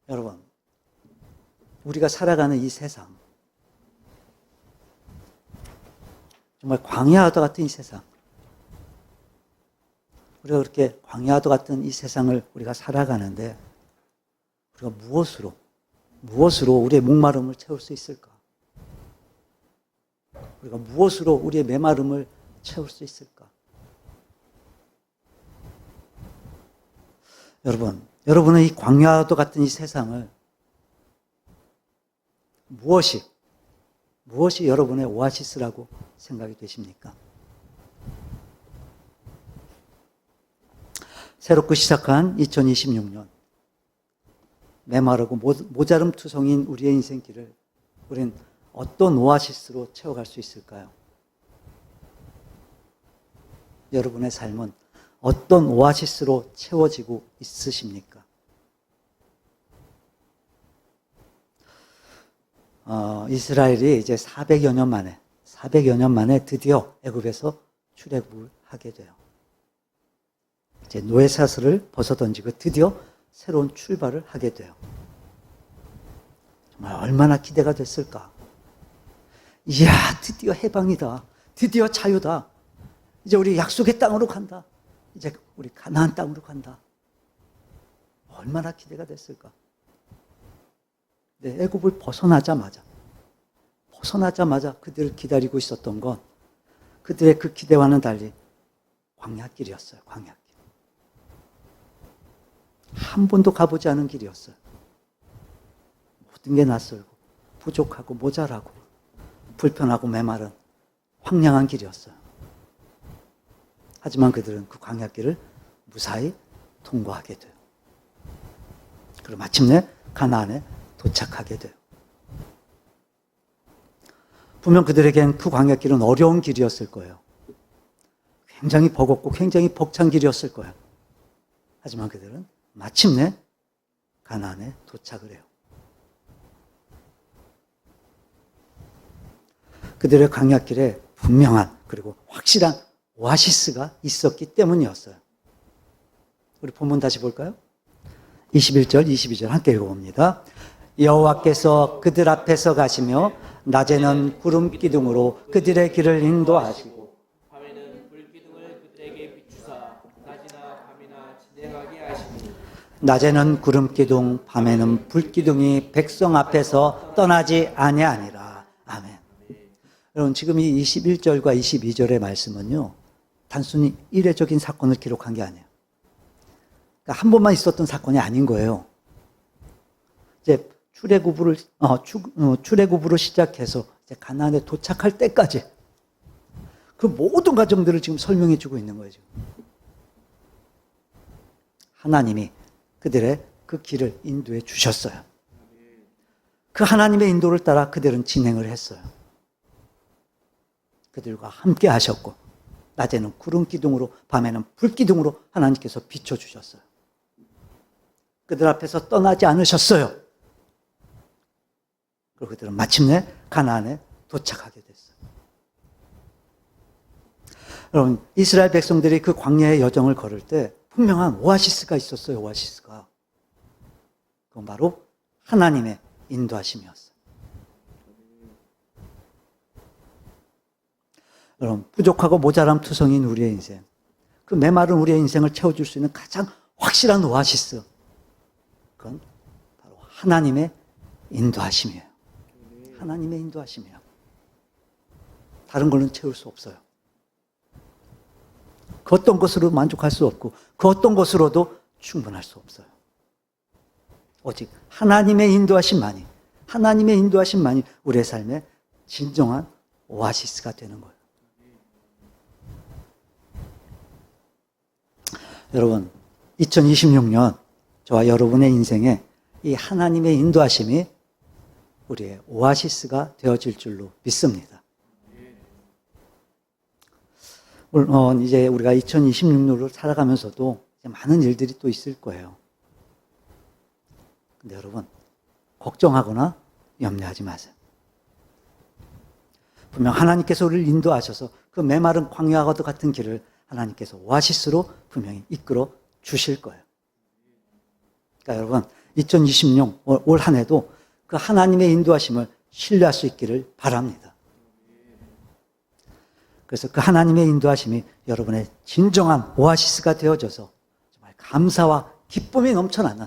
여러분, 우리가 살아가는 이 세상, 정말 광야와도 같은 이 세상, 우리가 그렇게 광야와도 같은 이 세상을 우리가 살아가는데 우리가 무엇으로 우리의 목마름을 채울 수 있을까? 우리가 무엇으로 우리의 메마름을 채울 수 있을까? 여러분은 이 광야와도 같은 이 세상을 무엇이 여러분의 오아시스라고 생각이 되십니까? 새롭게 시작한 2026년, 메마르고 모자름투성인 우리의 인생길을 우리는 어떤 오아시스로 채워갈 수 있을까요? 여러분의 삶은 어떤 오아시스로 채워지고 있으십니까? 이스라엘이 이제 400여 년 만에 드디어 애굽에서 출애굽을 하게 돼요. 이제 노예 사슬을 벗어던지고 드디어 새로운 출발을 하게 돼요. 정말 얼마나 기대가 됐을까? 이야, 드디어 해방이다. 드디어 자유다. 이제 우리 약속의 땅으로 간다. 이제 우리 가나안 땅으로 간다. 얼마나 기대가 됐을까? 네, 애굽을 벗어나자마자 그들을 기다리고 있었던 건 그들의 그 기대와는 달리 광야길이었어요. 광야길. 한 번도 가보지 않은 길이었어요. 모든 게 낯설고 부족하고 모자라고 불편하고 메마른 황량한 길이었어요. 하지만 그들은 그 광야길을 무사히 통과하게 돼요. 그리고 마침내 가나안에 도착하게 돼요. 분명 그들에겐 그 광야길은 어려운 길이었을 거예요. 굉장히 버겁고 굉장히 벅찬 길이었을 거예요. 하지만 그들은 마침내 가나안에 도착을 해요. 그들의 광야길에 분명한 그리고 확실한 오아시스가 있었기 때문이었어요. 우리 본문 다시 볼까요? 21절, 22절 함께 읽어봅니다. 여호와께서 그들 앞에서 가시며 낮에는 구름 기둥으로 그들의 길을 인도하시고 밤에는 불 기둥을 그들에게 비추사 낮이나 밤이나 진행하게 하시니 낮에는 구름 기둥, 밤에는 불 기둥이 백성 앞에서 떠나지 아니하니라. 아멘. 여러분, 지금 이 21절과 22절의 말씀은요, 단순히 이례적인 사건을 기록한 게 아니에요. 그러니까 한 번만 있었던 사건이 아닌 거예요. 이제 출애굽으로 시작해서 이제 가나안에 도착할 때까지 그 모든 과정들을 지금 설명해 주고 있는 거예요. 지금. 하나님이 그들의 그 길을 인도해 주셨어요. 그 하나님의 인도를 따라 그들은 진행을 했어요. 그들과 함께 하셨고 낮에는 구름 기둥으로 밤에는 불 기둥으로 하나님께서 비춰주셨어요. 그들 앞에서 떠나지 않으셨어요. 그리고 그들은 마침내 가나안에 도착하게 됐어요. 여러분, 이스라엘 백성들이 그 광야의 여정을 걸을 때 분명한 오아시스가 있었어요. 오아시스가. 그건 바로 하나님의 인도하심이었어요. 여러분, 부족하고 모자람 투성인 우리의 인생, 그 메마른 우리의 인생을 채워줄 수 있는 가장 확실한 오아시스, 그건 바로 하나님의 인도하심이에요. 하나님의 인도하심이에요. 다른 걸로는 채울 수 없어요. 그 어떤 것으로 만족할 수 없고 그 어떤 것으로도 충분할 수 없어요. 오직 하나님의 인도하심만이 우리의 삶의 진정한 오아시스가 되는 거예요. 여러분, 2026년 저와 여러분의 인생에 이 하나님의 인도하심이 우리의 오아시스가 되어질 줄로 믿습니다. 물론 이제 우리가 2026년으로 살아가면서도 많은 일들이 또 있을 거예요. 근데 여러분, 걱정하거나 염려하지 마세요. 분명 하나님께서 우리를 인도하셔서 그 메마른 광야와 같은 길을 하나님께서 오아시스로 분명히 이끌어 주실 거예요. 그러니까 여러분, 2026 올 한 해도 그 하나님의 인도하심을 신뢰할 수 있기를 바랍니다. 그래서 그 하나님의 인도하심이 여러분의 진정한 오아시스가 되어져서 정말 감사와 기쁨이 넘쳐나는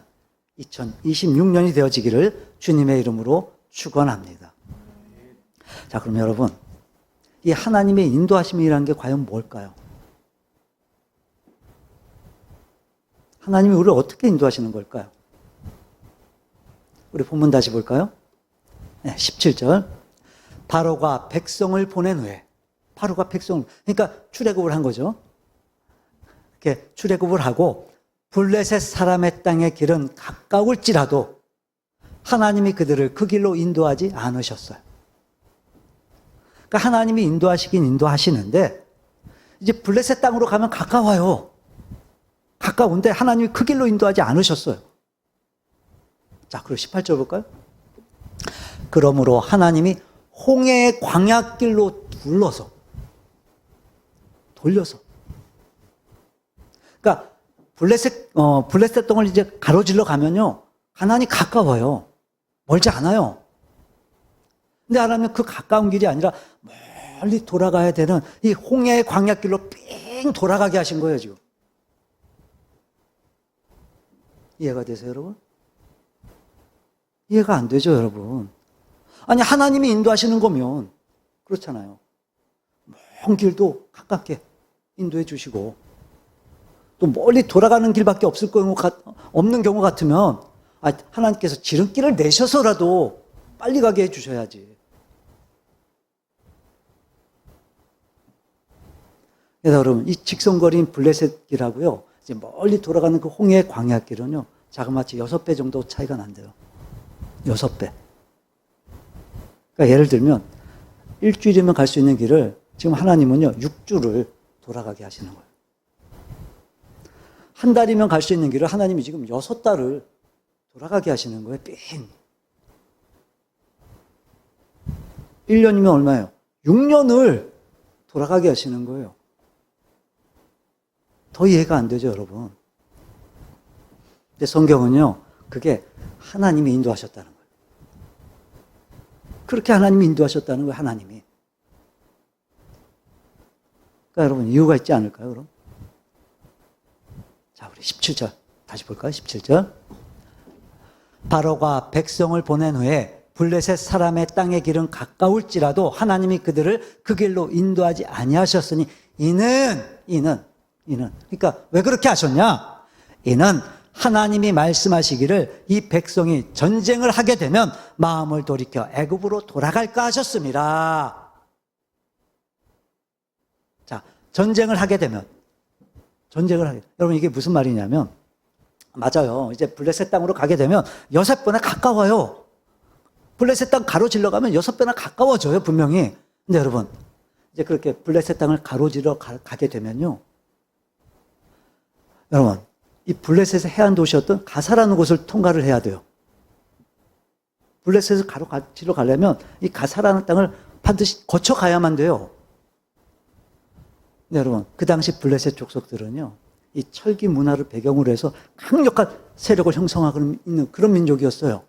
2026년이 되어지기를 주님의 이름으로 축원합니다. 자, 그럼 여러분, 이 하나님의 인도하심이라는 게 과연 뭘까요? 하나님이 우리를 어떻게 인도하시는 걸까요? 우리 본문 다시 볼까요? 네, 17절. 바로가 백성을 보낸 후에, 바로가 백성을, 그러니까 출애굽을 한 거죠. 이렇게 출애굽을 하고 블레셋 사람의 땅의 길은 가까울지라도 하나님이 그들을 그 길로 인도하지 않으셨어요. 그러니까 하나님이 인도하시긴 인도하시는데 이제 블레셋 땅으로 가면 가까워요. 가까운데 하나님이 그 길로 인도하지 않으셨어요. 자, 그리고 18절 볼까요? 그러므로 하나님이 홍해의 광야길로 돌려서. 그러니까 블레셋 땅을 이제 가로질러 가면요, 가나안이 가까워요. 멀지 않아요. 근데 하나님은 그 가까운 길이 아니라 멀리 돌아가야 되는 이 홍해의 광야길로 삥 돌아가게 하신 거예요, 지금. 이해가 되세요, 여러분? 이해가 안 되죠, 여러분? 아니, 하나님이 인도하시는 거면 그렇잖아요. 먼 길도 가깝게 인도해 주시고 또 멀리 돌아가는 길밖에 없는 경우 같으면 하나님께서 지름길을 내셔서라도 빨리 가게 해 주셔야지. 그래서 여러분, 이 직선거리인 블레셋 길하고요, 이제 멀리 돌아가는 그 홍해의 광야길은요, 자그마치 6배 정도 차이가 난대요. 6배. 그러니까 예를 들면 일주일이면 갈 수 있는 길을 지금 하나님은요 6주를 돌아가게 하시는 거예요. 한 달이면 갈 수 있는 길을 하나님이 지금 6달을 돌아가게 하시는 거예요. 삥. 1년이면 얼마예요? 6년을 돌아가게 하시는 거예요. 더 이해가 안 되죠, 여러분? 근데 성경은요, 그게 하나님이 인도하셨다는 거예요. 그렇게 하나님이 인도하셨다는 거예요, 하나님이. 그러니까 여러분, 이유가 있지 않을까요, 그럼? 자, 우리 17절. 다시 볼까요? 17절. 바로가 백성을 보낸 후에 블레셋 사람의 땅의 길은 가까울지라도 하나님이 그들을 그 길로 인도하지 아니하셨으니 이는 그러니까 왜 그렇게 하셨냐? 이는 하나님이 말씀하시기를 이 백성이 전쟁을 하게 되면 마음을 돌이켜 애굽으로 돌아갈까 하셨습니다. 자, 전쟁을 하게 되면 여러분, 이게 무슨 말이냐면, 맞아요. 이제 블레셋 땅으로 가게 되면 6배나 가까워요. 블레셋 땅 가로질러 가면 6배나 가까워져요, 분명히. 근데 여러분, 이제 그렇게 블레셋 땅을 가로질러 가게 되면요, 여러분, 이 블레셋의 해안 도시였던 가사라는 곳을 통과를 해야 돼요. 블레셋을 가로질러 가려면 이 가사라는 땅을 반드시 거쳐가야만 돼요. 네, 여러분, 그 당시 블레셋 족속들은요, 이 철기 문화를 배경으로 해서 강력한 세력을 형성하고 있는 그런 민족이었어요.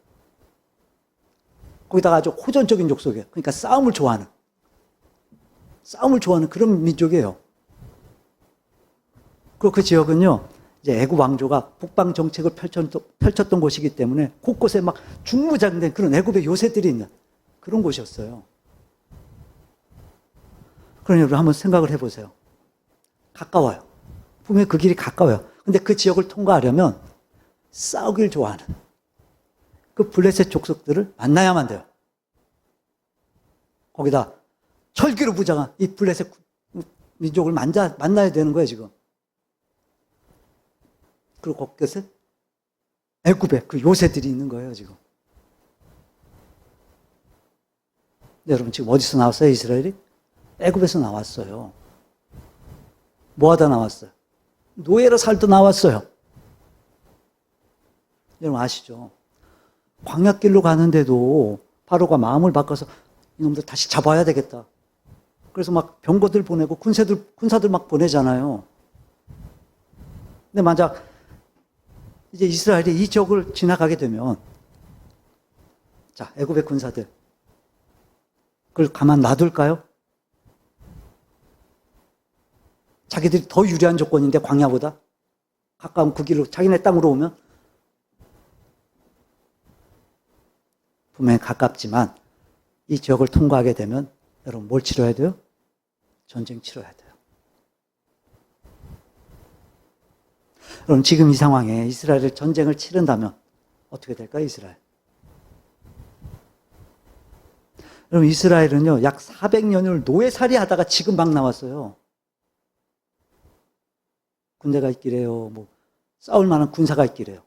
거기다가 아주 호전적인 족속이에요. 그러니까 싸움을 좋아하는 그런 민족이에요. 그리고 그 지역은요, 이제 애굽 왕조가 북방 정책을 펼쳤던 곳이기 때문에 곳곳에 막 중무장된 그런 애굽의 요새들이 있는 그런 곳이었어요. 그러니 여러분, 한번 생각을 해보세요. 가까워요. 분명히 그 길이 가까워요. 근데 그 지역을 통과하려면 싸우길 좋아하는 그 블레셋 족속들을 만나야만 돼요. 거기다 철기로 무장한 이 블레셋 민족을 만나야 되는 거예요, 지금. 그리고 곳곳에 애굽에 그 요새들이 있는 거예요, 지금. 네, 여러분, 지금 어디서 나왔어요, 이스라엘이? 애굽에서 나왔어요. 뭐 하다 나왔어요? 노예로 살다 나왔어요. 여러분 아시죠? 광야길로 가는데도 바로가 마음을 바꿔서 이놈들 다시 잡아야 되겠다. 그래서 막 병거들 보내고 군사들 막 보내잖아요. 근데 만약 이제 이스라엘이 이 지역을 지나가게 되면, 자, 애굽의 군사들, 그걸 가만 놔둘까요? 자기들이 더 유리한 조건인데, 광야보다 가까운 그 길로 자기네 땅으로 오면 분명히 가깝지만 이 지역을 통과하게 되면 여러분 뭘 치러야 돼요? 전쟁 치러야 돼요. 여러분 지금 이 상황에 이스라엘을 전쟁을 치른다면 어떻게 될까요? 이스라엘. 여러분 이스라엘은요 약 400년을 노예살이 하다가 지금 막 나왔어요. 군대가 있기래요. 뭐 싸울 만한 군사가 있기래요.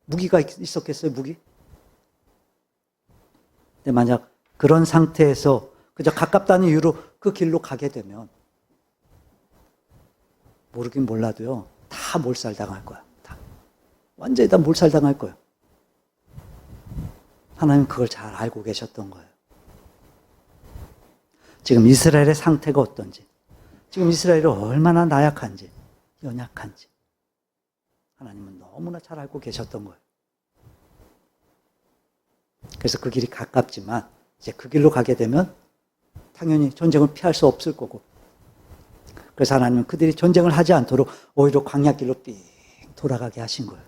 무기가 있었겠어요? 무기? 근데 만약 그런 상태에서 그저 가깝다는 이유로 그 길로 가게 되면 모르긴 몰라도요. 다 몰살당할 거야. 다. 완전히 다 몰살당할 거예요. 하나님은 그걸 잘 알고 계셨던 거예요. 지금 이스라엘의 상태가 어떤지, 지금 이스라엘이 얼마나 나약한지, 연약한지 하나님은 너무나 잘 알고 계셨던 거예요. 그래서 그 길이 가깝지만 이제 그 길로 가게 되면 당연히 전쟁을 피할 수 없을 거고, 그래서 하나님은 그들이 전쟁을 하지 않도록 오히려 광야길로 삥 돌아가게 하신 거예요.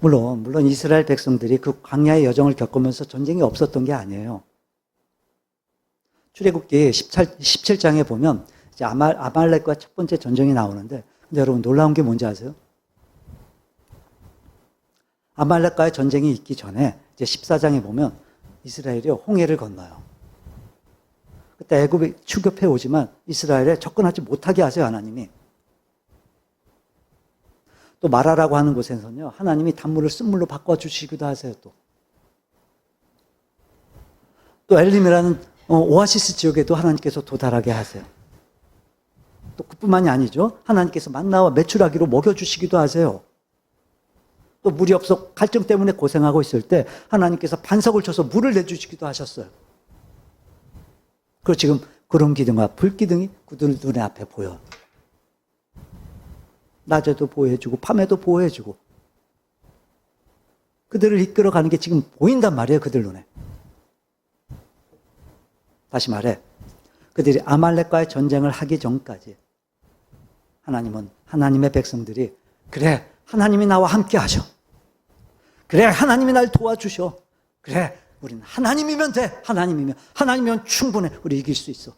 물론 이스라엘 백성들이 그 광야의 여정을 겪으면서 전쟁이 없었던 게 아니에요. 출애굽기 17장에 보면 이제 아말렉과 첫 번째 전쟁이 나오는데, 근데 여러분 놀라운 게 뭔지 아세요? 아말렉과의 전쟁이 있기 전에 이제 14장에 보면 이스라엘이 홍해를 건너요. 그때 애굽이 추격해 오지만 이스라엘에 접근하지 못하게 하세요, 하나님이. 또 마라라고 하는 곳에서는요, 하나님이 단물을 쓴물로 바꿔주시기도 하세요, 또 엘림이라는 오아시스 지역에도 하나님께서 도달하게 하세요. 또 그뿐만이 아니죠. 하나님께서 만나와 메추라기로 먹여주시기도 하세요. 또 물이 없어 갈증 때문에 고생하고 있을 때 하나님께서 반석을 쳐서 물을 내주시기도 하셨어요. 그리고 지금 구름 기둥과 불 기둥이 그들 눈에 앞에 보여. 낮에도 보호해주고 밤에도 보호해주고 그들을 이끌어가는 게 지금 보인단 말이에요. 그들 눈에. 다시 말해 그들이 아말렉과의 전쟁을 하기 전까지 하나님은 하나님의 백성들이 그래 하나님이 나와 함께 하셔. 그래 하나님이 날 도와주셔. 그래 우리는 하나님이면 돼. 하나님이면 충분해. 우리 이길 수 있어.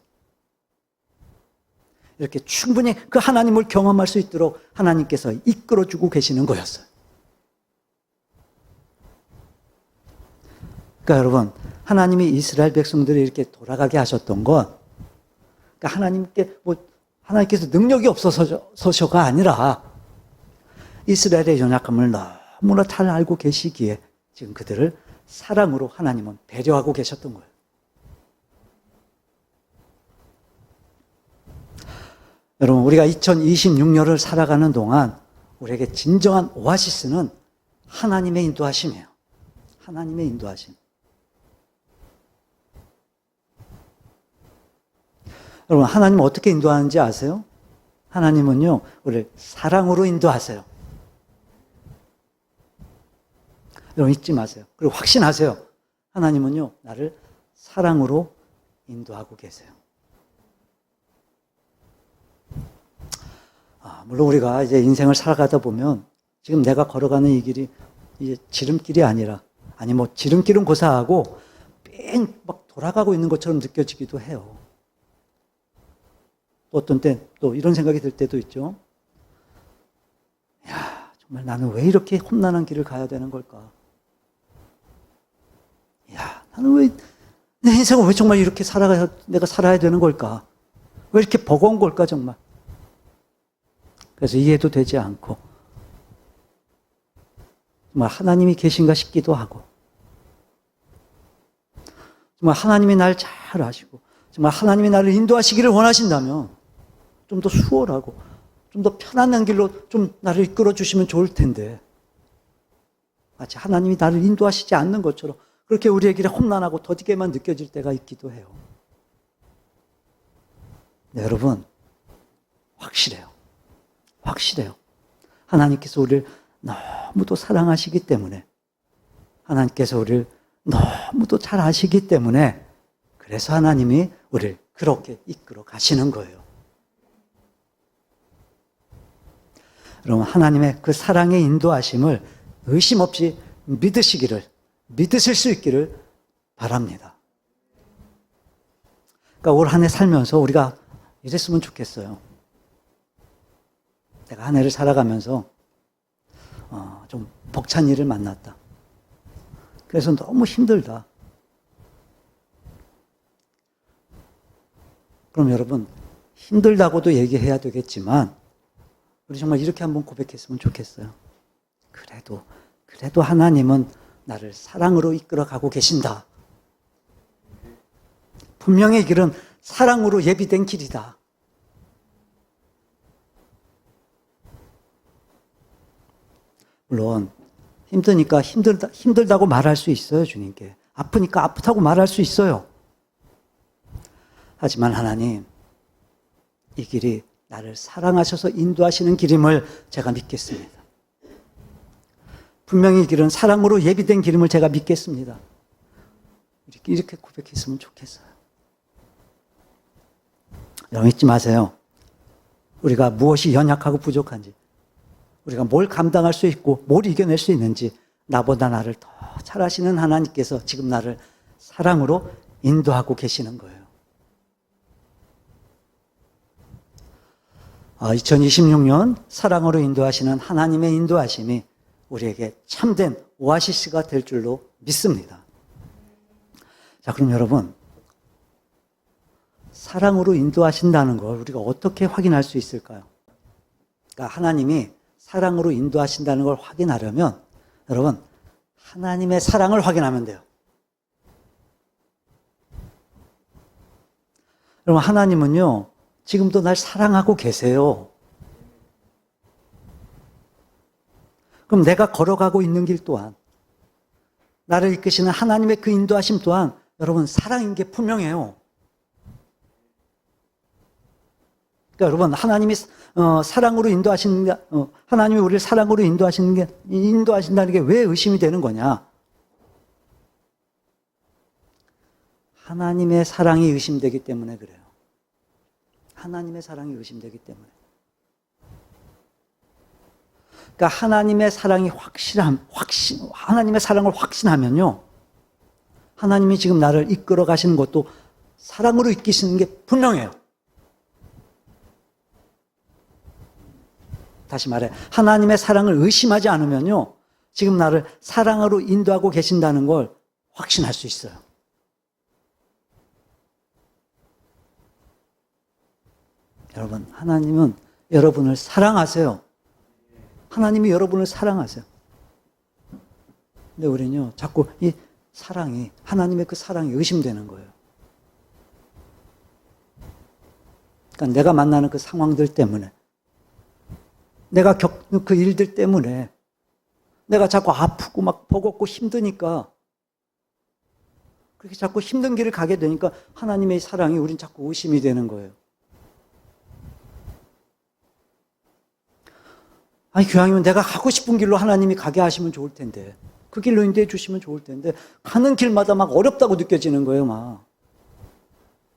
이렇게 충분히 그 하나님을 경험할 수 있도록 하나님께서 이끌어주고 계시는 거였어요. 그러니까 여러분 하나님이 이스라엘 백성들이 이렇게 돌아가게 하셨던 건 그러니까 하나님께서 능력이 없어서가 아니라 이스라엘의 연약함을 너무나 잘 알고 계시기에 지금 그들을 사랑으로 하나님은 배려하고 계셨던 거예요. 여러분 우리가 2026년을 살아가는 동안 우리에게 진정한 오아시스는 하나님의 인도하심이에요. 하나님의 인도하심. 여러분 하나님은 어떻게 인도하는지 아세요? 하나님은요 우리를 사랑으로 인도하세요. 여러분 잊지 마세요. 그리고 확신하세요. 하나님은요 나를 사랑으로 인도하고 계세요. 물론 우리가 이제 인생을 살아가다 보면 지금 내가 걸어가는 이 길이 이제 지름길이 아니라 지름길은 고사하고 뺑 막 돌아가고 있는 것처럼 느껴지기도 해요. 또 어떤 때 또 이런 생각이 들 때도 있죠. 야, 정말 나는 왜 이렇게 험난한 길을 가야 되는 걸까? 야, 나는 왜 내 인생을 왜 정말 이렇게 내가 살아야 되는 걸까? 왜 이렇게 버거운 걸까 정말? 그래서 이해도 되지 않고 정말 하나님이 계신가 싶기도 하고 정말 하나님이 날 잘 아시고 정말 하나님이 나를 인도하시기를 원하신다면 좀 더 수월하고 좀 더 편안한 길로 좀 나를 이끌어 주시면 좋을 텐데 마치 하나님이 나를 인도하시지 않는 것처럼 그렇게 우리의 길에 험난하고 더디게만 느껴질 때가 있기도 해요. 네, 여러분 확실해요. 확실해요. 하나님께서 우리를 너무도 사랑하시기 때문에, 하나님께서 우리를 너무도 잘 아시기 때문에, 그래서 하나님이 우리를 그렇게 이끌어 가시는 거예요. 여러분, 하나님의 그 사랑의 인도하심을 의심 없이 믿으실 수 있기를 바랍니다. 그러니까 올 한 해 살면서 우리가 이랬으면 좋겠어요. 내가 한 해를 살아가면서 좀 벅찬 일을 만났다. 그래서 너무 힘들다. 그럼 여러분, 힘들다고도 얘기해야 되겠지만 우리 정말 이렇게 한번 고백했으면 좋겠어요. 그래도 하나님은 나를 사랑으로 이끌어가고 계신다. 분명히 이 길은 사랑으로 예비된 길이다. 물론 힘드니까 힘들다고 말할 수 있어요, 주님께. 아프니까 아프다고 말할 수 있어요. 하지만 하나님, 이 길이 나를 사랑하셔서 인도하시는 길임을 제가 믿겠습니다. 분명히 이 길은 사랑으로 예비된 길임을 제가 믿겠습니다. 이렇게 고백했으면 좋겠어요. 여러분 잊지 마세요. 우리가 무엇이 연약하고 부족한지, 우리가 뭘 감당할 수 있고 뭘 이겨낼 수 있는지 나보다 나를 더 잘 아시는 하나님께서 지금 나를 사랑으로 인도하고 계시는 거예요. 2026년 사랑으로 인도하시는 하나님의 인도하심이 우리에게 참된 오아시스가 될 줄로 믿습니다. 자, 그럼 여러분, 사랑으로 인도하신다는 걸 우리가 어떻게 확인할 수 있을까요? 그러니까 하나님이 사랑으로 인도하신다는 걸 확인하려면 여러분, 하나님의 사랑을 확인하면 돼요. 여러분, 하나님은요, 지금도 날 사랑하고 계세요. 그럼 내가 걸어가고 있는 길 또한, 나를 이끄시는 하나님의 그 인도하심 또한 여러분 사랑인 게 분명해요. 그러니까 여러분, 하나님이 사랑으로 인도하시는 하나님이 우리를 사랑으로 인도하신다는 게 왜 의심이 되는 거냐? 하나님의 사랑이 의심되기 때문에 그래요. 하나님의 사랑이 의심되기 때문에. 그러니까 하나님의 사랑이 하나님의 사랑을 확신하면요, 하나님이 지금 나를 이끌어 가시는 것도 사랑으로 이끄시는 게 분명해요. 다시 말해, 하나님의 사랑을 의심하지 않으면요, 지금 나를 사랑으로 인도하고 계신다는 걸 확신할 수 있어요. 여러분, 하나님은 여러분을 사랑하세요. 하나님이 여러분을 사랑하세요. 근데 우리는요, 자꾸 이 사랑이, 하나님의 그 사랑이 의심되는 거예요. 그러니까 내가 만나는 그 상황들 때문에, 내가 겪는 그 일들 때문에, 내가 자꾸 아프고 막 버겁고 힘드니까, 그렇게 자꾸 힘든 길을 가게 되니까 하나님의 사랑이 우린 자꾸 의심이 되는 거예요. 아니, 교황이면 내가 가고 싶은 길로 하나님이 가게 하시면 좋을 텐데, 그 길로 인도해 주시면 좋을 텐데, 가는 길마다 막 어렵다고 느껴지는 거예요, 막.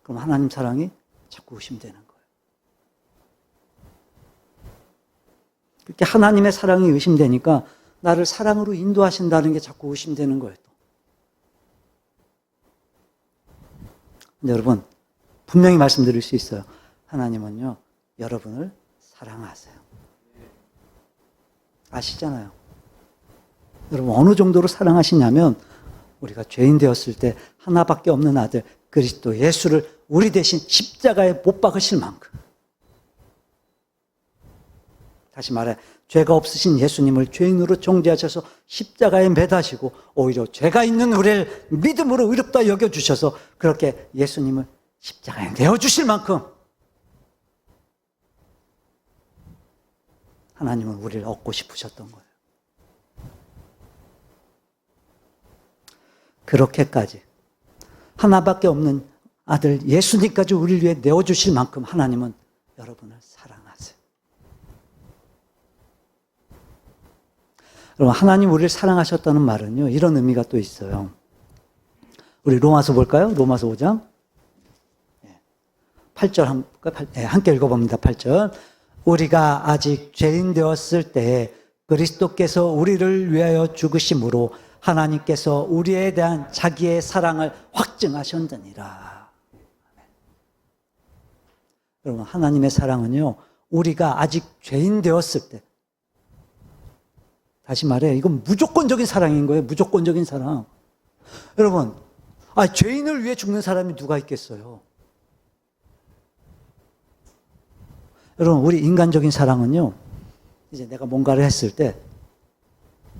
그럼 하나님 사랑이 자꾸 의심되는 거예요. 그렇게 하나님의 사랑이 의심되니까 나를 사랑으로 인도하신다는 게 자꾸 의심되는 거예요, 또. 근데 여러분, 분명히 말씀드릴 수 있어요. 하나님은요, 여러분을 사랑하세요. 아시잖아요. 여러분, 어느 정도로 사랑하시냐면, 우리가 죄인 되었을 때 하나밖에 없는 아들 그리스도 예수를 우리 대신 십자가에 못 박으실 만큼, 다시 말해, 죄가 없으신 예수님을 죄인으로 정죄하셔서 십자가에 매다시고 오히려 죄가 있는 우리를 믿음으로 의롭다 여겨주셔서 그렇게 예수님을 십자가에 내어주실 만큼 하나님은 우리를 얻고 싶으셨던 거예요. 그렇게까지 하나밖에 없는 아들 예수님까지 우리를 위해 내어주실 만큼 하나님은 여러분을 사랑하세요. 여러분, 하나님 우리를 사랑하셨다는 말은요, 이런 의미가 또 있어요. 우리 로마서 볼까요? 로마서 5장 8절 함께 읽어봅니다. 8절. 우리가 아직 죄인 되었을 때에 그리스도께서 우리를 위하여 죽으심으로 하나님께서 우리에 대한 자기의 사랑을 확증하셨느니라. 여러분, 하나님의 사랑은요, 우리가 아직 죄인 되었을 때, 다시 말해, 이건 무조건적인 사랑인 거예요. 무조건적인 사랑. 여러분, 죄인을 위해 죽는 사람이 누가 있겠어요? 여러분, 우리 인간적인 사랑은요, 이제 내가 뭔가를 했을 때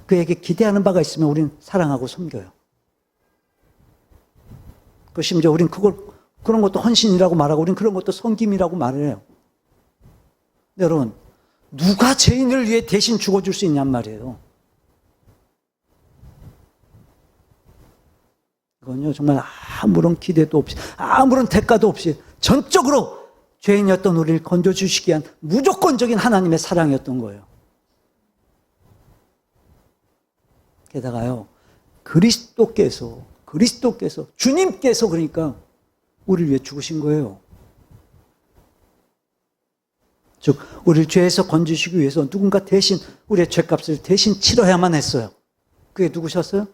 그에게 기대하는 바가 있으면 우리는 사랑하고 섬겨요. 그 심지어 우린 그런 것도 헌신이라고 말하고 우린 그런 것도 섬김이라고 말을 해요. 근데 여러분, 누가 죄인을 위해 대신 죽어줄 수 있냔 말이에요. 이건요, 정말 아무런 기대도 없이, 아무런 대가도 없이 전적으로 죄인이었던 우리를 건져주시기 위한 무조건적인 하나님의 사랑이었던 거예요. 게다가요, 그리스도께서, 주님께서 그러니까 우리를 위해 죽으신 거예요. 즉, 우리를 죄에서 건지시기 위해서 누군가 대신 우리의 죄값을 대신 치러야만 했어요. 그게 누구셨어요?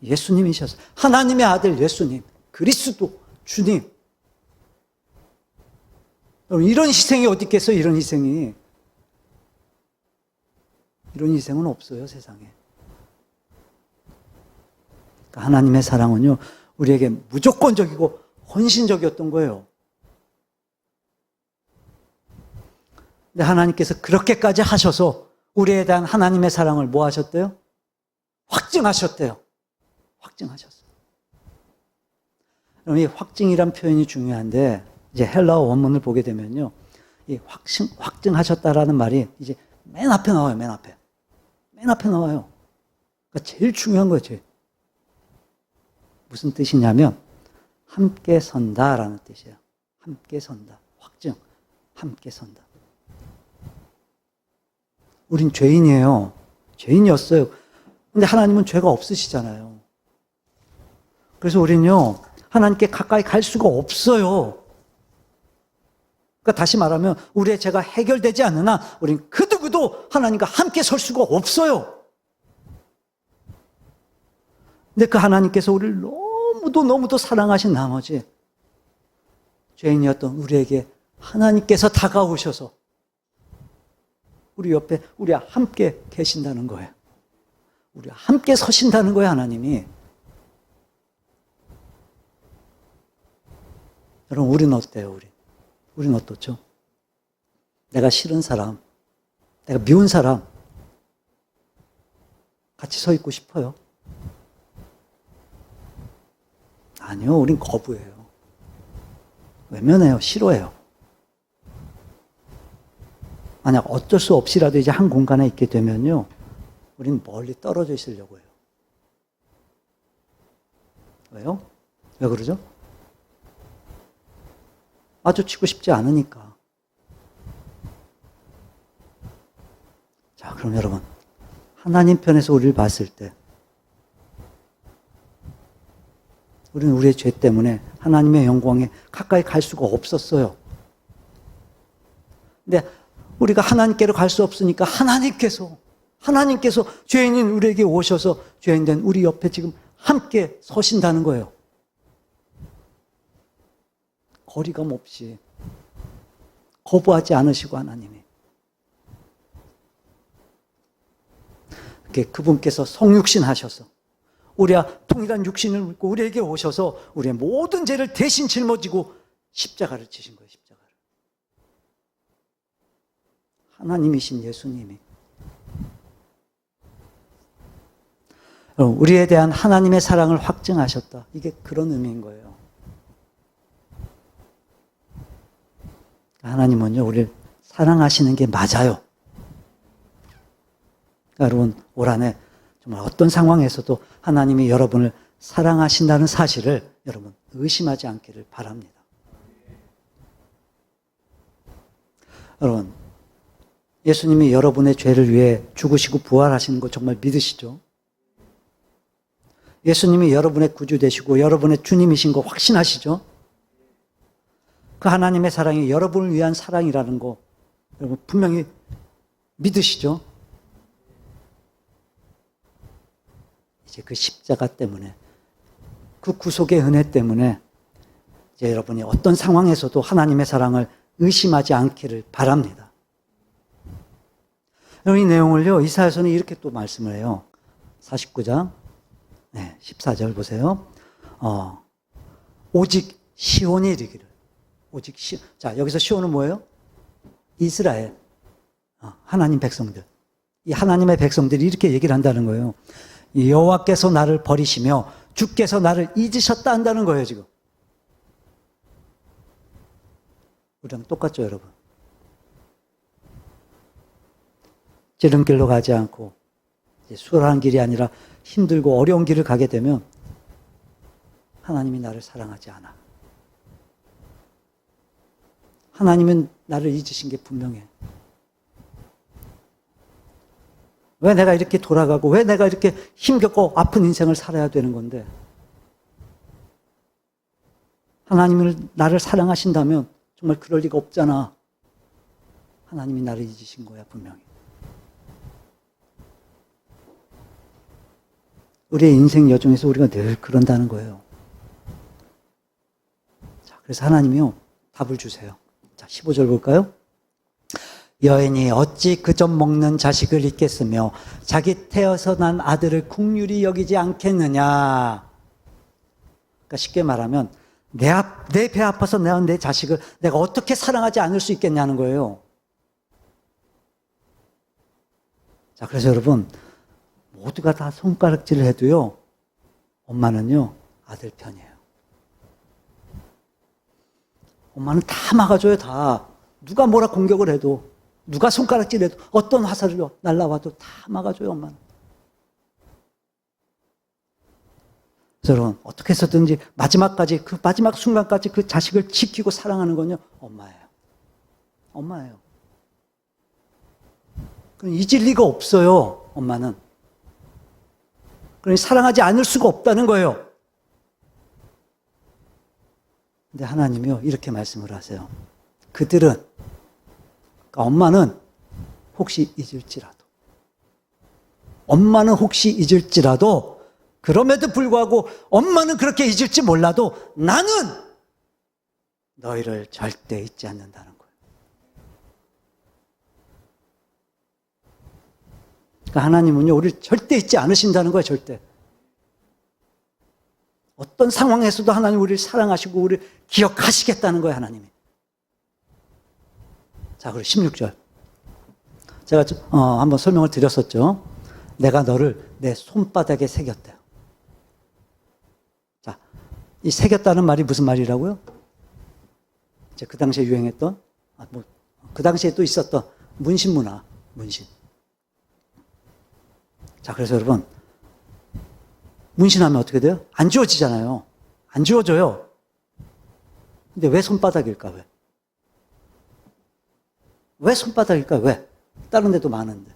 예수님이셨어요. 하나님의 아들 예수님, 그리스도, 주님. 이런 희생이 어디 있겠어요? 이런 희생이. 이런 희생은 없어요, 세상에. 그러니까 하나님의 사랑은요, 우리에게 무조건적이고 헌신적이었던 거예요. 근데 하나님께서 그렇게까지 하셔서 우리에 대한 하나님의 사랑을 뭐 하셨대요? 확증하셨대요. 확증하셨어요. 그럼 이 확증이란 표현이 중요한데, 이제 헬라어 원문을 보게 되면요, 이 확증하셨다라는 말이 이제 맨 앞에 나와요, 맨 앞에. 맨 앞에 나와요. 그러니까 제일 중요한 거죠. 무슨 뜻이냐면, 함께 선다라는 뜻이에요. 함께 선다. 확증. 함께 선다. 우린 죄인이에요. 죄인이었어요. 근데 하나님은 죄가 없으시잖아요. 그래서 우리는요, 하나님께 가까이 갈 수가 없어요. 그러니까 다시 말하면 우리의 죄가 해결되지 않는 한 우리는 그 누구도 하나님과 함께 설 수가 없어요. 근데 그 하나님께서 우리를 너무도 사랑하신 나머지 죄인이었던 우리에게 하나님께서 다가오셔서 우리 옆에 우리와 함께 계신다는 거예요. 우리와 함께 서신다는 거예요, 하나님이. 여러분, 우리는 어때요, 우리는 어떻죠? 내가 싫은 사람, 내가 미운 사람, 같이 서 있고 싶어요? 아니요, 우린 거부해요. 외면해요, 싫어해요. 만약 어쩔 수 없이라도 이제 한 공간에 있게 되면요, 우린 멀리 떨어져 있으려고 해요. 왜요? 왜 그러죠? 마주치고 싶지 않으니까. 자, 그럼 여러분, 하나님 편에서 우리를 봤을 때 우리는 우리의 죄 때문에 하나님의 영광에 가까이 갈 수가 없었어요. 근데 우리가 하나님께로 갈 수 없으니까 하나님께서 죄인인 우리에게 오셔서 죄인된 우리 옆에 지금 함께 서신다는 거예요. 거리감 없이 거부하지 않으시고 하나님이 그분께서 성육신 하셔서 우리와 동일한 육신을 입고 우리에게 오셔서 우리의 모든 죄를 대신 짊어지고 십자가를 지신 거예요. 십자가를. 하나님이신 예수님이 우리에 대한 하나님의 사랑을 확증하셨다. 이게 그런 의미인 거예요. 하나님은요, 우리를 사랑하시는 게 맞아요. 여러분, 올 한 해 정말 어떤 상황에서도 하나님이 여러분을 사랑하신다는 사실을 여러분 의심하지 않기를 바랍니다. 여러분, 예수님이 여러분의 죄를 위해 죽으시고 부활하시는 거 정말 믿으시죠? 예수님이 여러분의 구주 되시고 여러분의 주님이신 거 확신하시죠? 그 하나님의 사랑이 여러분을 위한 사랑이라는 거 여러분 분명히 믿으시죠? 이제 그 십자가 때문에 그 구속의 은혜 때문에 이제 여러분이 어떤 상황에서도 하나님의 사랑을 의심하지 않기를 바랍니다. 이 내용을요, 이사야서는 이렇게 또 말씀을 해요. 49장, 14절 보세요. 오직 시온이 이르기를. 자, 여기서 시온은 뭐예요? 이스라엘. 하나님 백성들. 이 하나님의 백성들이 이렇게 얘기를 한다는 거예요. 여호와께서 나를 버리시며 주께서 나를 잊으셨다 한다는 거예요, 지금. 우리랑 똑같죠, 여러분? 지름길로 가지 않고 수월한 길이 아니라 힘들고 어려운 길을 가게 되면 하나님이 나를 사랑하지 않아. 하나님은 나를 잊으신 게 분명해. 왜 내가 이렇게 돌아가고 왜 내가 이렇게 힘겹고 아픈 인생을 살아야 되는 건데 하나님을 나를 사랑하신다면 정말 그럴 리가 없잖아. 하나님이 나를 잊으신 거야, 분명히. 우리의 인생 여정에서 우리가 늘 그런다는 거예요. 자, 그래서 하나님이요, 답을 주세요. 자, 15절 볼까요? 여인이 어찌 그저 먹는 자식을 잊겠으며 자기 태어서 난 아들을 긍휼히 여기지 않겠느냐. 그러니까 쉽게 말하면 내 배 아파서 낳은 내 자식을 내가 어떻게 사랑하지 않을 수 있겠냐는 거예요. 자, 그래서 여러분 모두가 다 손가락질을 해도요, 엄마는요, 아들 편이에요. 엄마는 다 막아줘요, 다. 누가 뭐라 공격을 해도, 누가 손가락질해도, 어떤 화살이 날라와도 다 막아줘요, 엄마는. 그래서 여러분, 어떻게 해서든지 마지막까지, 그 마지막 순간까지 그 자식을 지키고 사랑하는 건요, 엄마예요. 엄마예요. 그럼 잊을 리가 없어요, 엄마는. 그러니 사랑하지 않을 수가 없다는 거예요. 근데 하나님이요, 이렇게 말씀을 하세요. 그들은, 그러니까 엄마는 혹시 잊을지라도, 엄마는 혹시 잊을지라도, 그럼에도 불구하고 엄마는 그렇게 잊을지 몰라도 나는 너희를 절대 잊지 않는다는 거예요. 그러니까 하나님은요, 우리를 절대 잊지 않으신다는 거예요, 절대. 어떤 상황에서도 하나님 우리를 사랑하시고 우리를 기억하시겠다는 거예요, 하나님이. 자, 그리고 16절. 제가 한번 설명을 드렸었죠. 내가 너를 내 손바닥에 새겼대요. 자, 이 새겼다는 말이 무슨 말이라고요? 이제 그 당시에 유행했던, 그 당시에 또 있었던 문신 문화, 문신. 자, 그래서 여러분, 문신하면 어떻게 돼요? 안 지워지잖아요. 안 지워져요. 근데 왜 손바닥일까, 왜? 왜 손바닥일까, 왜? 다른 데도 많은데.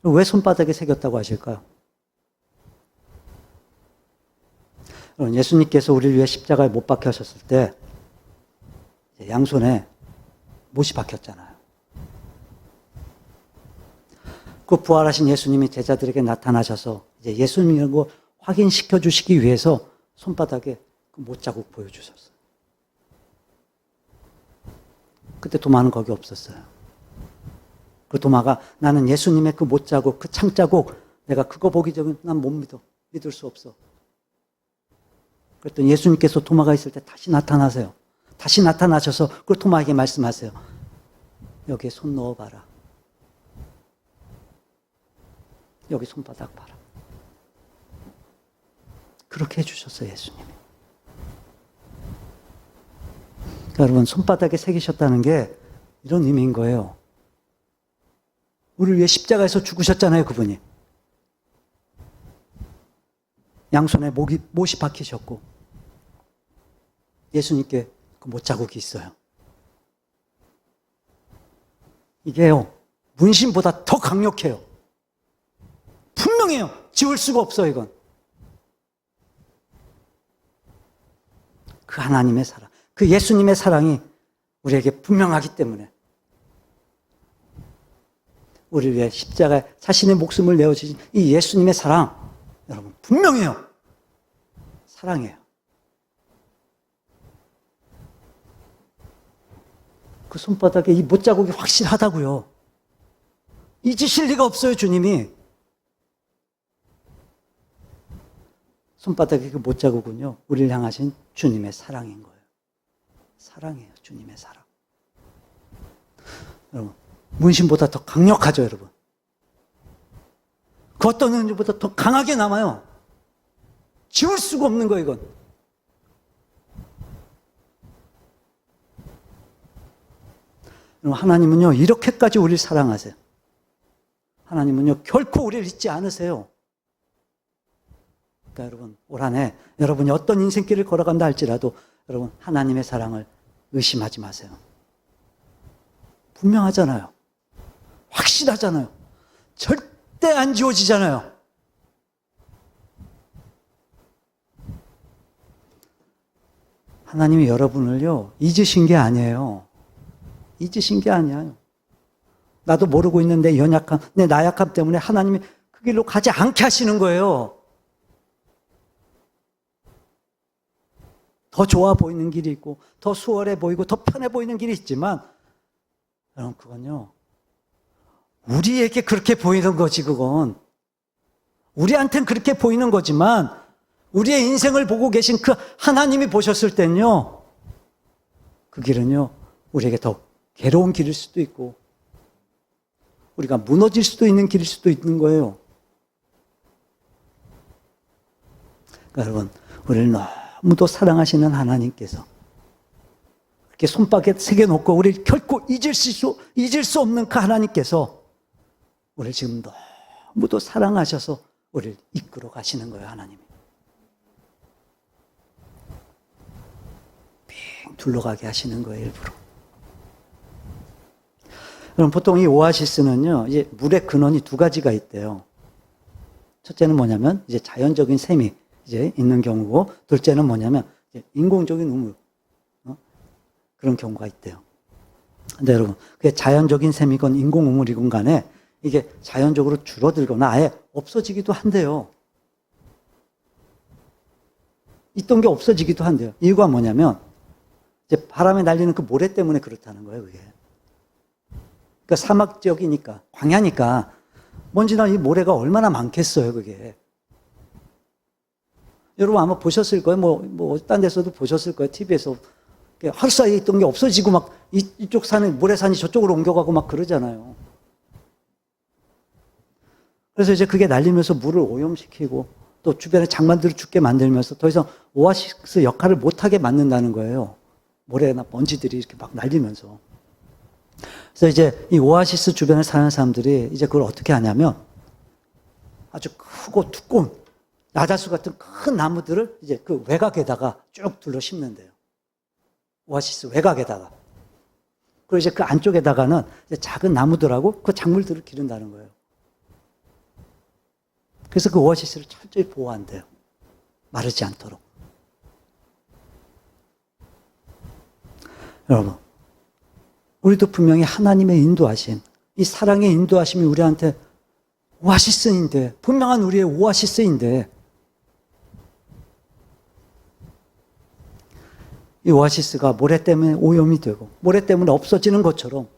왜 손바닥에 새겼다고 하실까요? 여러분, 예수님께서 우리를 위해 십자가에 못 박혀셨을 때, 양손에 못이 박혔잖아요. 그 부활하신 예수님이 제자들에게 나타나셔서 이제 예수님이라고 확인시켜 주시기 위해서 손바닥에 그 못자국 보여주셨어요. 그때 도마는 거기 없었어요. 그 도마가 나는 예수님의 그 못자국, 그 창자국, 내가 그거 보기 전에 난 못 믿어. 믿을 수 없어. 그랬더니 예수님께서 도마가 있을 때 다시 나타나세요. 다시 나타나셔서 그 도마에게 말씀하세요. 여기에 손 넣어봐라. 여기 손바닥 봐라. 그렇게 해주셨어요, 예수님이. 그러니까 여러분, 손바닥에 새기셨다는 게 이런 의미인 거예요. 우리를 위해 십자가에서 죽으셨잖아요, 그분이. 양손에 못이 박히셨고, 예수님께 그 못자국이 있어요. 이게요, 문신보다 더 강력해요. 분명해요. 지울 수가 없어요, 이건. 그 하나님의 사랑, 그 예수님의 사랑이 우리에게 분명하기 때문에 우리를 위해 십자가에 자신의 목숨을 내어주신 이 예수님의 사랑, 여러분 분명해요. 사랑해요. 그 손바닥에 이 못자국이 확실하다고요. 잊으실 리가 없어요, 주님이. 손바닥에 그 못자국은요, 우리를 향하신 주님의 사랑인 거예요. 사랑이에요, 주님의 사랑. 여러분, 문신보다 더 강력하죠, 여러분. 그 어떤 은혜보다 더 강하게 남아요. 지울 수가 없는 거예요, 이건. 여러분, 하나님은요, 이렇게까지 우리를 사랑하세요. 하나님은요, 결코 우리를 잊지 않으세요. 그러니까 여러분, 올 한 해 여러분이 어떤 인생길을 걸어간다 할지라도 여러분, 하나님의 사랑을 의심하지 마세요. 분명하잖아요. 확실하잖아요. 절대 안 지워지잖아요. 하나님이 여러분을요, 잊으신 게 아니에요. 잊으신 게 아니에요. 나도 모르고 있는 내 연약함, 내 나약함 때문에 하나님이 그 길로 가지 않게 하시는 거예요. 더 좋아 보이는 길이 있고, 더 수월해 보이고, 더 편해 보이는 길이 있지만, 여러분, 그건요, 우리에게 그렇게 보이는 거지, 그건. 우리한텐 그렇게 보이는 거지만, 우리의 인생을 보고 계신 그 하나님이 보셨을 땐요, 그 길은요, 우리에게 더 괴로운 길일 수도 있고, 우리가 무너질 수도 있는 길일 수도 있는 거예요. 그러니까 여러분, 우리를 너무도 사랑하시는 하나님께서 이렇게 손바닥에 새겨놓고 우리를 결코 잊을 수 없는 그 하나님께서 우리를 지금 너무도 사랑하셔서 우리를 이끌어 가시는 거예요, 하나님이. 빙 둘러가게 하시는 거예요, 일부러. 그럼 보통 이 오아시스는요, 이제 물의 근원이 두 가지가 있대요. 첫째는 뭐냐면, 이제 자연적인 샘이 이제 있는 경우고, 둘째는 뭐냐면, 이제 인공적인 우물. 그런 경우가 있대요. 근데 여러분, 그게 자연적인 샘이건 인공 우물이건 간에, 이게 자연적으로 줄어들거나 아예 없어지기도 한대요. 있던 게 없어지기도 한대요. 이유가 뭐냐면, 이제 바람에 날리는 그 모래 때문에 그렇다는 거예요, 그게. 그러니까 사막 지역이니까, 광야니까, 먼지나 이 모래가 얼마나 많겠어요, 그게. 여러분 아마 보셨을 거예요. 딴 데서도 보셨을 거예요. TV에서. 하루 사이에 있던 게 없어지고 막 이쪽 산에, 모래산이 저쪽으로 옮겨가고 막 그러잖아요. 그래서 이제 그게 날리면서 물을 오염시키고 또 주변에 장마들을 죽게 만들면서 더 이상 오아시스 역할을 못하게 만든다는 거예요. 모래나 먼지들이 이렇게 막 날리면서. 그래서 이제 이 오아시스 주변에 사는 사람들이 이제 그걸 어떻게 하냐면 아주 크고 두꺼운 야자수 같은 큰 나무들을 이제 그 외곽에다가 쭉 둘러 심는데요. 오아시스 외곽에다가. 그리고 이제 그 안쪽에다가는 이제 작은 나무들하고 그 작물들을 기른다는 거예요. 그래서 그 오아시스를 철저히 보호한대요. 마르지 않도록. 여러분, 우리도 분명히 하나님의 인도하심, 이 사랑의 인도하심이 우리한테 오아시스인데, 분명한 우리의 오아시스인데, 이 오아시스가 모래 때문에 오염이 되고 모래 때문에 없어지는 것처럼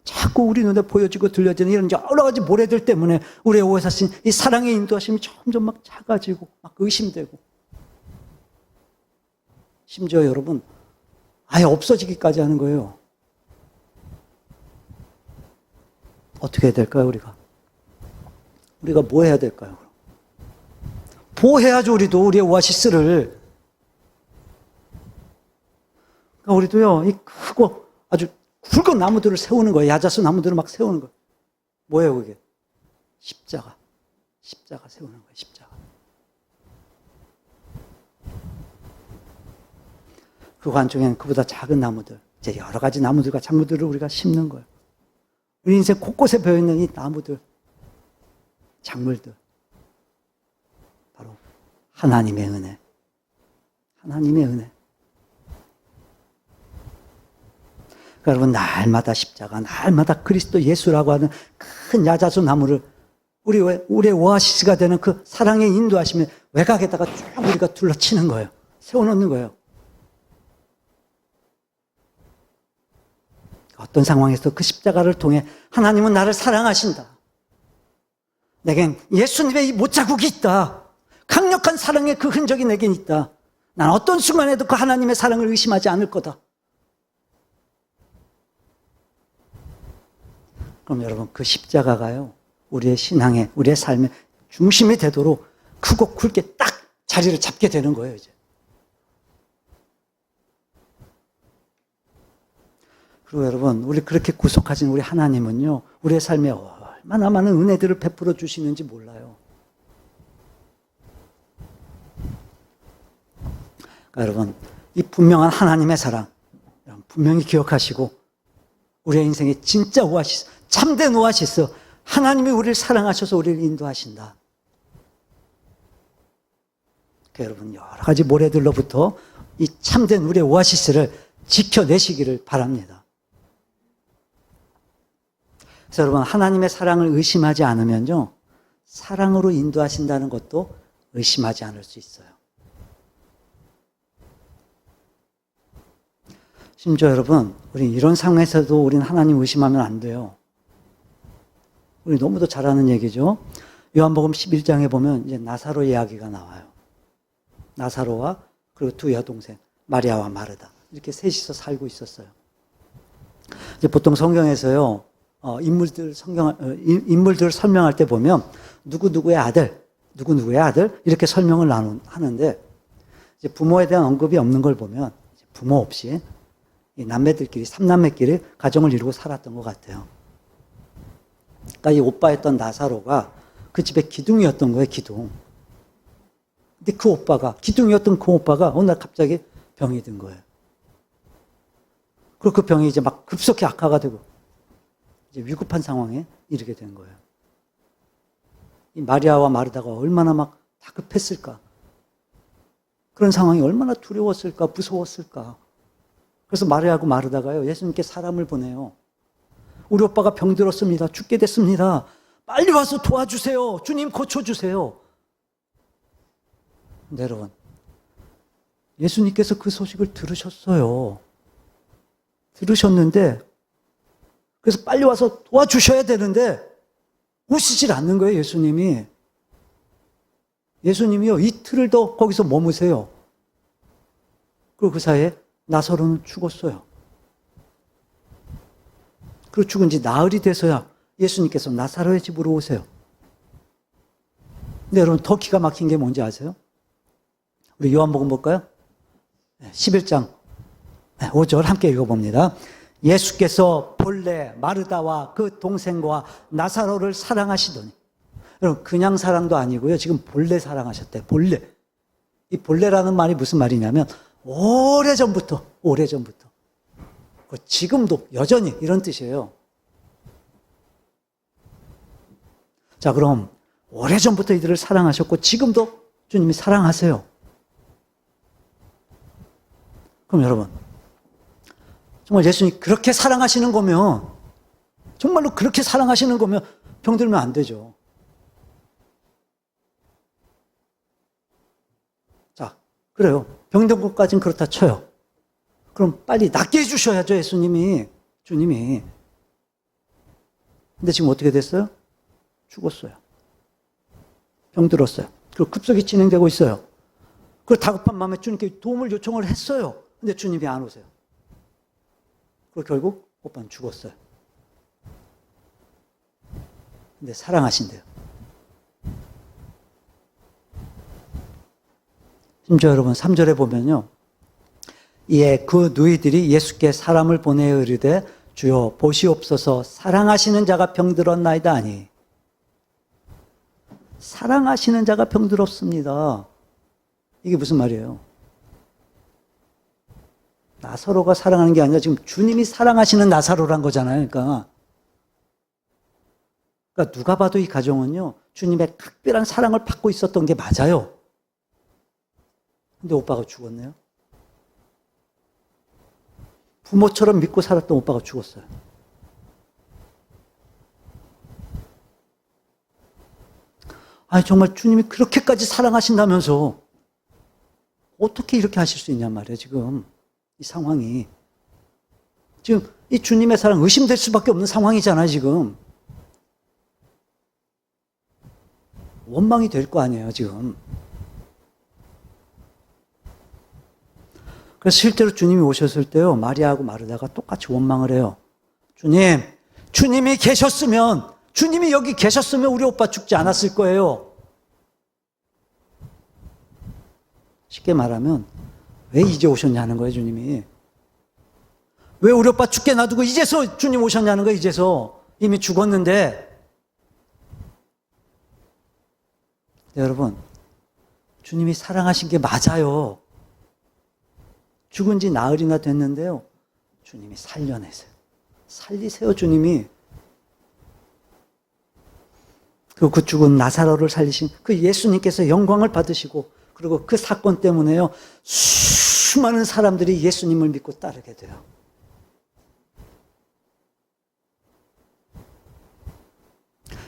자꾸 우리 눈에 보여지고 들려지는 이런 여러 가지 모래들 때문에 우리의 오아시스, 이 사랑의 인도하심이 점점 막 작아지고 막 의심되고, 심지어 여러분 아예 없어지기까지 하는 거예요. 어떻게 해야 될까요, 우리가? 우리가 뭐 해야 될까요? 보호해야죠, 우리도 우리의 오아시스를. 그러니까 우리도요, 이 크고 아주 굵은 나무들을 세우는 거예요. 야자수 나무들을 막 세우는 거예요. 뭐예요, 그게? 십자가. 십자가 세우는 거예요, 십자가. 그 안쪽에는 그보다 작은 나무들, 이제 여러 가지 나무들과 작물들을 우리가 심는 거예요. 우리 인생 곳곳에 배어있는 이 나무들, 작물들. 바로 하나님의 은혜. 하나님의 은혜. 그러니까 여러분, 날마다 십자가, 날마다 그리스도 예수라고 하는 큰 야자수 나무를 우리의 오아시스가 되는 그 사랑의 인도하심에 외곽에다가 쭉 우리가 둘러치는 거예요. 세워놓는 거예요. 어떤 상황에서 그 십자가를 통해 하나님은 나를 사랑하신다. 내겐 예수님의 이 못자국이 있다. 강력한 사랑의 그 흔적이 내겐 있다. 난 어떤 순간에도 그 하나님의 사랑을 의심하지 않을 거다. 그럼 여러분, 그 십자가가요, 우리의 신앙의, 우리의 삶의 중심이 되도록 크고 굵게 딱 자리를 잡게 되는 거예요, 이제. 그리고 여러분, 우리 그렇게 구속하신 우리 하나님은요, 우리의 삶에 얼마나 많은 은혜들을 베풀어 주시는지 몰라요. 그러니까 여러분, 이 분명한 하나님의 사랑, 분명히 기억하시고, 우리의 인생의 진짜 오아시스, 참된 오아시스, 하나님이 우리를 사랑하셔서 우리를 인도하신다. 그러니까 여러분, 여러 가지 모래들로부터 이 참된 우리의 오아시스를 지켜내시기를 바랍니다. 그래서 여러분, 하나님의 사랑을 의심하지 않으면요, 사랑으로 인도하신다는 것도 의심하지 않을 수 있어요. 심지어 여러분, 우리 이런 상황에서도 우리는 하나님 의심하면 안 돼요. 우리 너무도 잘 아는 얘기죠. 요한복음 11장에 보면 이제 나사로 이야기가 나와요. 나사로와 그리고 두 여동생, 마리아와 마르다. 이렇게 셋이서 살고 있었어요. 이제 보통 성경에서요, 인물들을 설명할 때 보면 누구누구의 아들 이렇게 설명을 하는데, 이제 부모에 대한 언급이 없는 걸 보면 부모 없이 이 남매들끼리, 삼남매끼리 가정을 이루고 살았던 것 같아요. 그러니까 이 오빠였던 나사로가 그 집의 기둥이었던 거예요, 기둥. 근데 그 오빠가, 기둥이었던 그 오빠가 어느 날 갑자기 병이 든 거예요. 그리고 그 병이 이제 막 급속히 악화가 되고 이제 위급한 상황에 이르게 된 거예요. 이 마리아와 마르다가 얼마나 막 다급했을까. 그런 상황이 얼마나 두려웠을까, 무서웠을까. 그래서 마리아하고 마르다가요, 예수님께 사람을 보내요. 우리 오빠가 병들었습니다. 죽게 됐습니다. 빨리 와서 도와주세요. 주님 고쳐주세요. 근데 여러분, 예수님께서 그 소식을 들으셨어요. 들으셨는데, 그래서 빨리 와서 도와주셔야 되는데 오시질 않는 거예요, 예수님이. 예수님이요, 이틀을 더 거기서 머무세요. 그리고 그 사이에 나사로는 죽었어요. 그리고 죽은 지 나흘이 돼서야 예수님께서 나사로의 집으로 오세요. 근데 여러분, 더 기가 막힌 게 뭔지 아세요? 우리 요한복음 볼까요? 11장 5절 함께 읽어봅니다. 예수께서 본래 마르다와 그 동생과 나사로를 사랑하시더니, 여러분, 그냥 사랑도 아니고요, 지금 본래 사랑하셨대요. 본래. 이 본래라는 말이 무슨 말이냐면 오래전부터 지금도 여전히 이런 뜻이에요. 자, 그럼 오래전부터 이들을 사랑하셨고 지금도 주님이 사랑하세요. 그럼 여러분, 정말 예수님이 그렇게 사랑하시는 거면, 정말로 그렇게 사랑하시는 거면 병들면 안 되죠. 자, 그래요. 병든 것까지는 그렇다 쳐요. 그럼 빨리 낫게 해주셔야죠, 예수님이. 주님이. 근데 지금 어떻게 됐어요? 죽었어요. 병들었어요. 그리고 급속히 진행되고 있어요. 그 다급한 마음에 주님께 도움을 요청을 했어요. 근데 주님이 안 오세요. 그리고 결국 오빠는 죽었어요. 근데 사랑하신대요. 심지어 여러분 3절에 보면요, 이에 그 누이들이 예수께 사람을 보내어 이르되 주여 보시옵소서 사랑하시는 자가 병들었나이다 하니. 사랑하시는 자가 병들었습니다. 이게 무슨 말이에요? 나사로가 사랑하는 게 아니라 지금 주님이 사랑하시는 나사로란 거잖아요. 그러니까 그러니까 누가 봐도 이 가정은요, 주님의 특별한 사랑을 받고 있었던 게 맞아요. 근데 오빠가 죽었네요. 부모처럼 믿고 살았던 오빠가 죽었어요. 아니, 정말 주님이 그렇게까지 사랑하신다면서 어떻게 이렇게 하실 수 있냔 말이에요, 지금. 이 상황이. 지금 이 주님의 사랑 의심될 수밖에 없는 상황이잖아요, 지금. 원망이 될 거 아니에요, 지금. 그래서 실제로 주님이 오셨을 때요, 마리아하고 마르다가 똑같이 원망을 해요. 주님이 계셨으면, 주님이 여기 계셨으면 우리 오빠 죽지 않았을 거예요. 쉽게 말하면, 왜 이제 오셨냐는 거예요, 주님이. 왜 우리 오빠 죽게 놔두고 이제서 주님 오셨냐는 거예요, 이제서. 이미 죽었는데. 네, 여러분, 주님이 사랑하신 게 맞아요. 죽은 지 나흘이나 됐는데요, 주님이 살려내세요. 살리세요, 주님이. 그리고 그 죽은 나사로를 살리신 그 예수님께서 영광을 받으시고, 그리고 그 사건 때문에요, 수많은 사람들이 예수님을 믿고 따르게 돼요.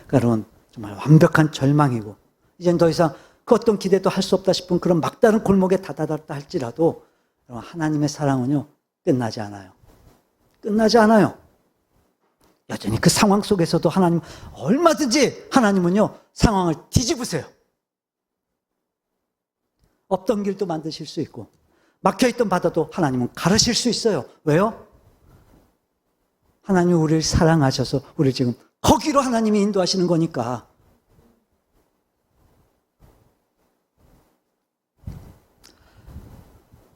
그러니까 여러분, 정말 완벽한 절망이고, 이젠 더 이상 그 어떤 기대도 할 수 없다 싶은 그런 막다른 골목에 다다랐다 할지라도, 하나님의 사랑은요, 끝나지 않아요. 끝나지 않아요. 여전히 그 상황 속에서도 하나님, 얼마든지 하나님은요, 상황을 뒤집으세요. 없던 길도 만드실 수 있고, 막혀있던 바다도 하나님은 가르실 수 있어요. 왜요? 하나님이 우리를 사랑하셔서 우리를 지금 거기로 하나님이 인도하시는 거니까.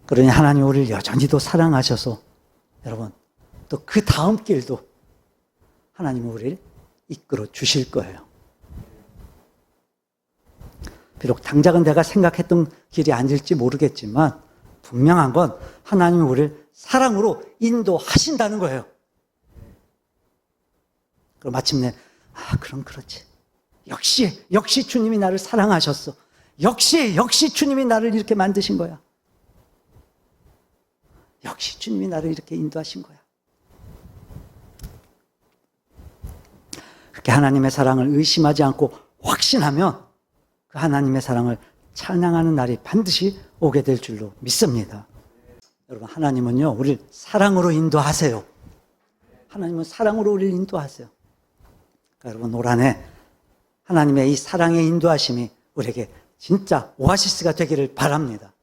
그러니 하나님 우리를 여전히도 사랑하셔서 여러분 또 그 다음 길도 하나님은 우리를 이끌어 주실 거예요. 비록 당장은 내가 생각했던 길이 아닐지 모르겠지만 분명한 건 하나님이 우리를 사랑으로 인도하신다는 거예요. 그럼 마침내 그럼 그렇지. 역시 주님이 나를 사랑하셨어. 역시 주님이 나를 이렇게 만드신 거야. 역시 주님이 나를 이렇게 인도하신 거야. 그렇게 하나님의 사랑을 의심하지 않고 확신하면 그 하나님의 사랑을 찬양하는 날이 반드시 오게 될 줄로 믿습니다. 여러분, 하나님은요, 우리를 사랑으로 인도하세요. 하나님은 사랑으로 우리를 인도하세요. 그러니까 여러분, 올 한 해 하나님의 이 사랑의 인도하심이 우리에게 진짜 오아시스가 되기를 바랍니다.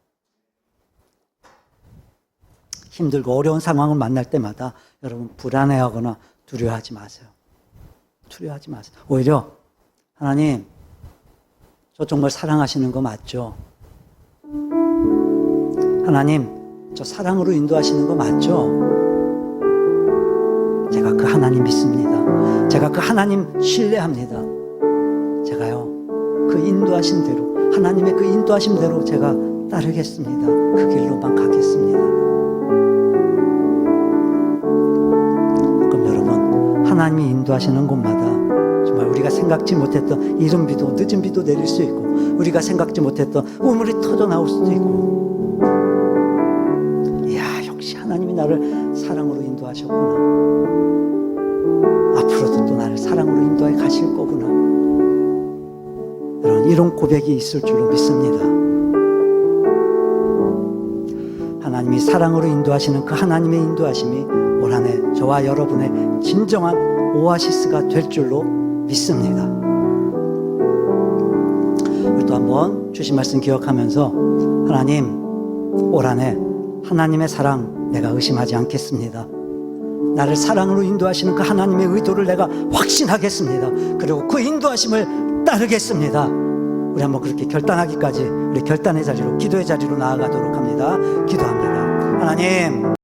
힘들고 어려운 상황을 만날 때마다 여러분 불안해하거나 두려워하지 마세요. 두려워하지 마세요. 오히려 하나님, 저 정말 사랑하시는 거 맞죠? 하나님, 저 사랑으로 인도하시는 거 맞죠? 제가 그 하나님 믿습니다. 제가 그 하나님 신뢰합니다. 제가요, 그 인도하신 대로, 하나님의 그 인도하심대로 제가 따르겠습니다. 그 길로만 가겠습니다. 하나님이 인도하시는 곳마다 정말 우리가 생각지 못했던 이른 비도 늦은 비도 내릴 수 있고, 우리가 생각지 못했던 우물이 터져 나올 수도 있고, 이야, 역시 하나님이 나를 사랑으로 인도하셨구나. 앞으로도 또 나를 사랑으로 인도해 가실 거구나. 이런 고백이 있을 줄로 믿습니다. 하나님이 사랑으로 인도하시는 그 하나님의 인도하심이 올 한 해 저와 여러분의 진정한 오아시스가 될 줄로 믿습니다. 우리 또 한번 주신 말씀 기억하면서 하나님, 올 한 해 하나님의 사랑 내가 의심하지 않겠습니다. 나를 사랑으로 인도하시는 그 하나님의 의도를 내가 확신하겠습니다. 그리고 그 인도하심을 따르겠습니다. 우리 한번 그렇게 결단하기까지 우리 결단의 자리로, 기도의 자리로 나아가도록 합니다. 기도합니다. 하나님,